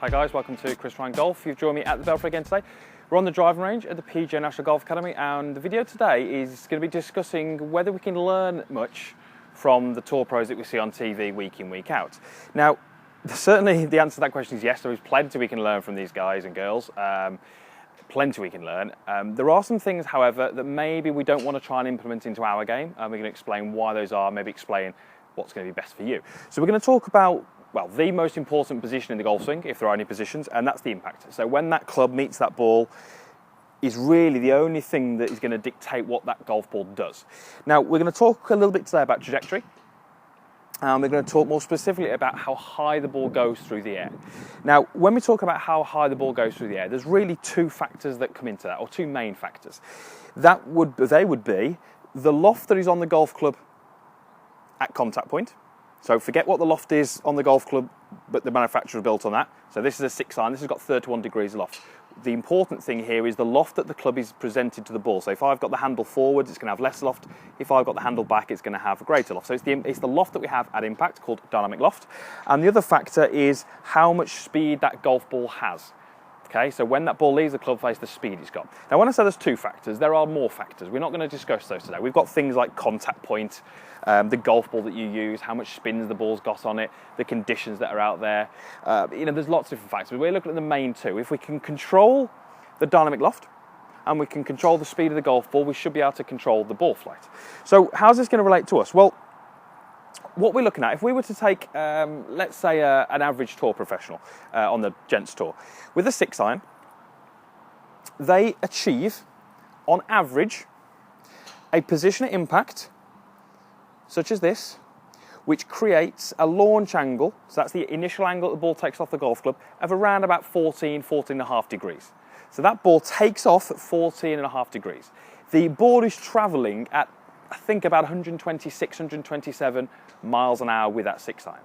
Hi guys, welcome to Chris Ryan Golf. You've joined me at the Belfry again today. We're on the driving range at the PGA National Golf Academy, and the video today is going to be discussing whether we can learn much from the tour pros that we see on TV week in, week out. Now, certainly the answer to that question is yes, there is plenty we can learn from these guys and girls. Plenty we can learn. There are some things, however, that maybe we don't want to try and implement into our game, and we're going to explain why those are, maybe explain what's going to be best for you. So we're going to talk about, well, the most important position in the golf swing, if there are any positions, and that's the impact. So when that club meets that ball is really the only thing that is going to dictate what that golf ball does. Now, we're going to talk a little bit today about trajectory. We're going to talk more specifically about how high the ball goes through the air. Now, when we talk about how high the ball goes through the air, there's really two factors that come into that, or two main factors. They would be the loft that is on the golf club at contact point. So forget what the loft is on the golf club, but the manufacturer built on that. So this is a 6 iron, this has got 31 degrees loft. The important thing here is the loft that the club is presented to the ball. So if I've got the handle forwards, it's going to have less loft. If I've got the handle back, it's going to have a greater loft. So it's the loft that we have at impact, called dynamic loft. And the other factor is how much speed that golf ball has. Okay, so when that ball leaves the club face, the speed it's got. Now, when I say there's two factors, there are more factors. We're not going to discuss those today. We've got things like contact point, the golf ball that you use, how much spins the ball's got on it, the conditions that are out there. There's lots of different factors. But we're looking at the main two. If we can control the dynamic loft and we can control the speed of the golf ball, we should be able to control the ball flight. So how's this going to relate to us? Well, what we're looking at, if we were to take, let's say, an average tour professional on the gents tour, with a 6 iron, they achieve, on average, a position at impact, such as this, which creates a launch angle, so that's the initial angle the ball takes off the golf club, of around about 14.5 degrees. So that ball takes off at 14.5 degrees. The ball is travelling at, I think, about 126, 127 miles an hour with that 6 iron.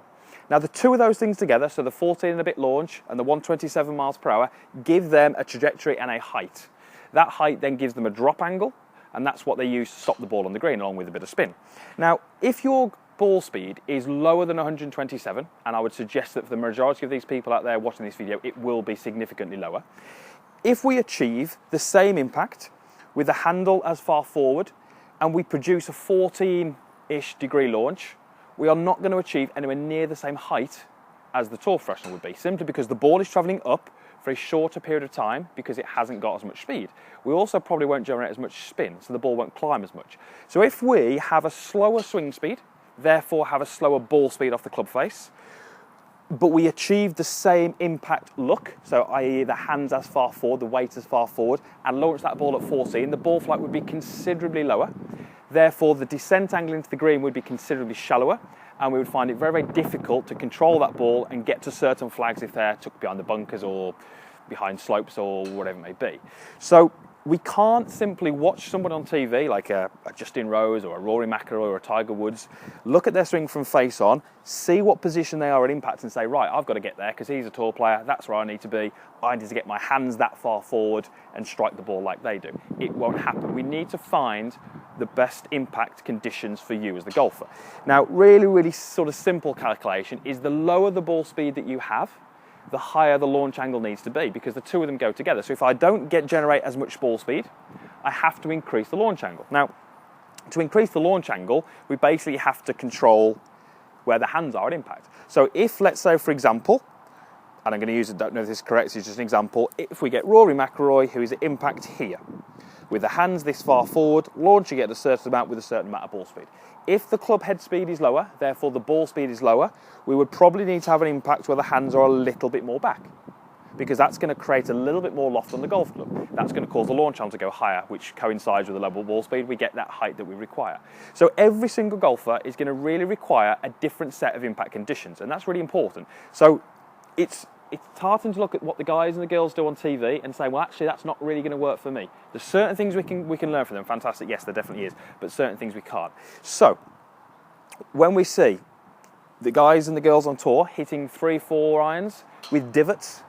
Now, the two of those things together, so the 14 and a bit launch and the 127 miles per hour, give them a trajectory and a height. That height then gives them a drop angle, and that's what they use to stop the ball on the green, along with a bit of spin. Now, if your ball speed is lower than 127, and I would suggest that for the majority of these people out there watching this video, it will be significantly lower. If we achieve the same impact with the handle as far forward, and we produce a 14-ish degree launch, we are not going to achieve anywhere near the same height as the tour professional would be, simply because the ball is travelling up for a shorter period of time because it hasn't got as much speed. We also probably won't generate as much spin, so the ball won't climb as much. So if we have a slower swing speed, therefore have a slower ball speed off the club face, but we achieve the same impact look, so i.e. the hands as far forward, the weight as far forward, and launch that ball at 14, the ball flight would be considerably lower. Therefore, the descent angle into the green would be considerably shallower, and we would find it very, very difficult to control that ball and get to certain flags if they're tucked behind the bunkers or behind slopes or whatever it may be. So we can't simply watch someone on TV like a Justin Rose or a Rory McIlroy or a Tiger Woods, look at their swing from face on, see what position they are at impact and say, right, I've got to get there because he's a tour player, that's where I need to be, I need to get my hands that far forward and strike the ball like they do. It won't happen. We need to find the best impact conditions for you as the golfer. Now, really, really sort of simple calculation is the lower the ball speed that you have, the higher the launch angle needs to be, because the two of them go together. So if I don't generate as much ball speed, I have to increase the launch angle. Now, to increase the launch angle, we basically have to control where the hands are at impact. So if, let's say, for example, and I'm going to use it, don't know if this is correct, it's just an example, if we get Rory McIlroy, who is at impact here, with the hands this far forward, launching at a certain amount with a certain amount of ball speed. If the club head speed is lower, therefore the ball speed is lower, we would probably need to have an impact where the hands are a little bit more back, because that's going to create a little bit more loft on the golf club. That's going to cause the launch angle to go higher, which coincides with the lower ball speed. We get that height that we require. So every single golfer is going to really require a different set of impact conditions, and that's really important. So it's starting to look at what the guys and the girls do on TV and say, well, actually, that's not really going to work for me. There's certain things we can learn from them. Fantastic, yes, there definitely is, but certain things we can't. So when we see the guys and the girls on tour hitting 3-4 irons with divots,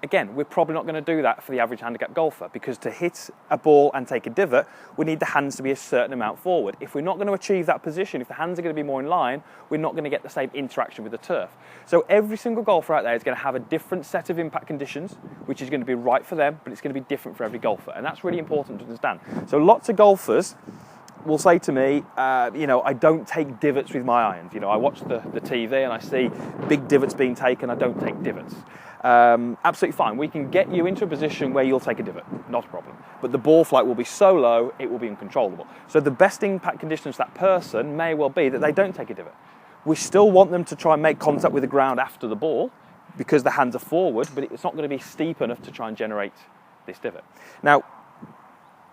Again, we're probably not going to do that for the average handicap golfer, because to hit a ball and take a divot, we need the hands to be a certain amount forward. If we're not going to achieve that position, if the hands are going to be more in line, we're not going to get the same interaction with the turf. So every single golfer out there is going to have a different set of impact conditions, which is going to be right for them, but it's going to be different for every golfer. And that's really important to understand. So lots of golfers will say to me, I don't take divots with my irons. I watch the TV and I see big divots being taken. I don't take divots. Absolutely fine. We can get you into a position where you'll take a divot, not a problem. But the ball flight will be so low, it will be uncontrollable. So the best impact conditions for that person may well be that they don't take a divot. We still want them to try and make contact with the ground after the ball, because the hands are forward, but it's not going to be steep enough to try and generate this divot. Now,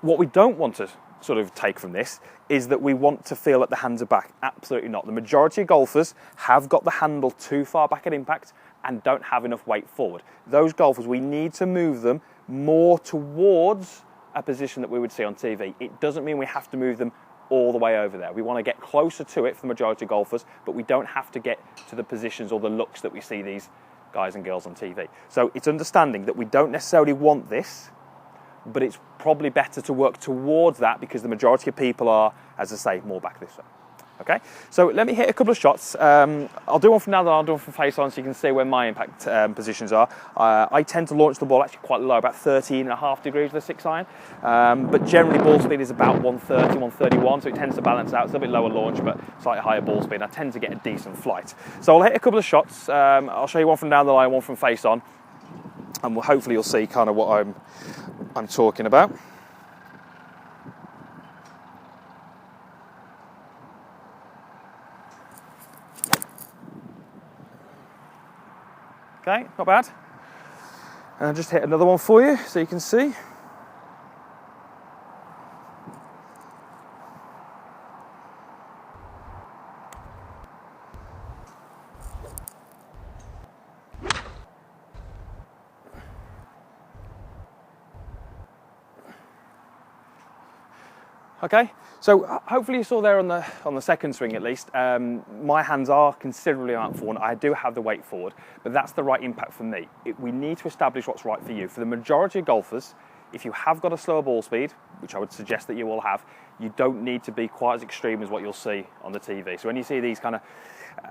what we don't want to sort of take from this is that we want to feel that the hands are back. Absolutely not. The majority of golfers have got the handle too far back at impact and don't have enough weight forward. Those golfers, we need to move them more towards a position that we would see on TV. It doesn't mean we have to move them all the way over there. We want to get closer to it for the majority of golfers, but we don't have to get to the positions or the looks that we see these guys and girls on TV. So it's understanding that we don't necessarily want this, but it's probably better to work towards that, because the majority of people are, as I say, more back this way. Okay, so let me hit a couple of shots. I'll do one from now, then I'll do one from face on, so you can see where my impact positions are. I tend to launch the ball actually quite low, about 13.5 degrees with a 6 iron. But generally ball speed is about 130, 131, so it tends to balance out. It's a bit lower launch, but slightly higher ball speed. I tend to get a decent flight. So I'll hit a couple of shots. I'll show you one from down the line, one from face on, and hopefully you'll see kind of what I'm talking about. Okay, not bad. And I'll just hit another one for you so you can see. Okay, so hopefully you saw there on the second swing at least, my hands are considerably out forward. I do have the weight forward, but that's the right impact for me. We need to establish what's right for you. For the majority of golfers, if you have got a slower ball speed, which I would suggest that you will have, you don't need to be quite as extreme as what you'll see on the TV. So when you see these kind of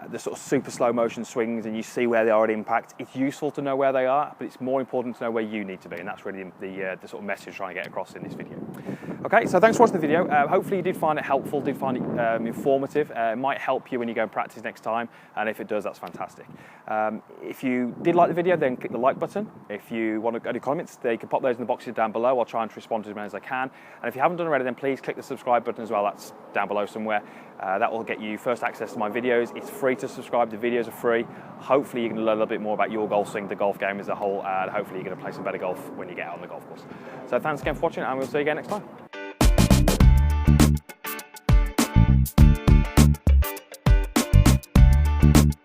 the sort of super slow motion swings and you see where they are at impact, it's useful to know where they are, but it's more important to know where you need to be, and that's really the sort of message I'm trying to get across in this video. Okay, so thanks for watching the video. Hopefully you did find it helpful, did find it informative. It might help you when you go and practice next time, and if it does, that's fantastic. If you did like the video, then click the like button. If you want to go to comments, you can pop those in the boxes down below. I'll try and respond to as many as I can. And if you haven't done already, then please click the subscribe button as well. That's down below somewhere. That will get you first access to my videos. It's free to subscribe. The videos are free. Hopefully you can learn a little bit more about your golf swing, the golf game as a whole, and hopefully you're going to play some better golf when you get out on the golf course. So thanks again for watching, and we'll see you again next time.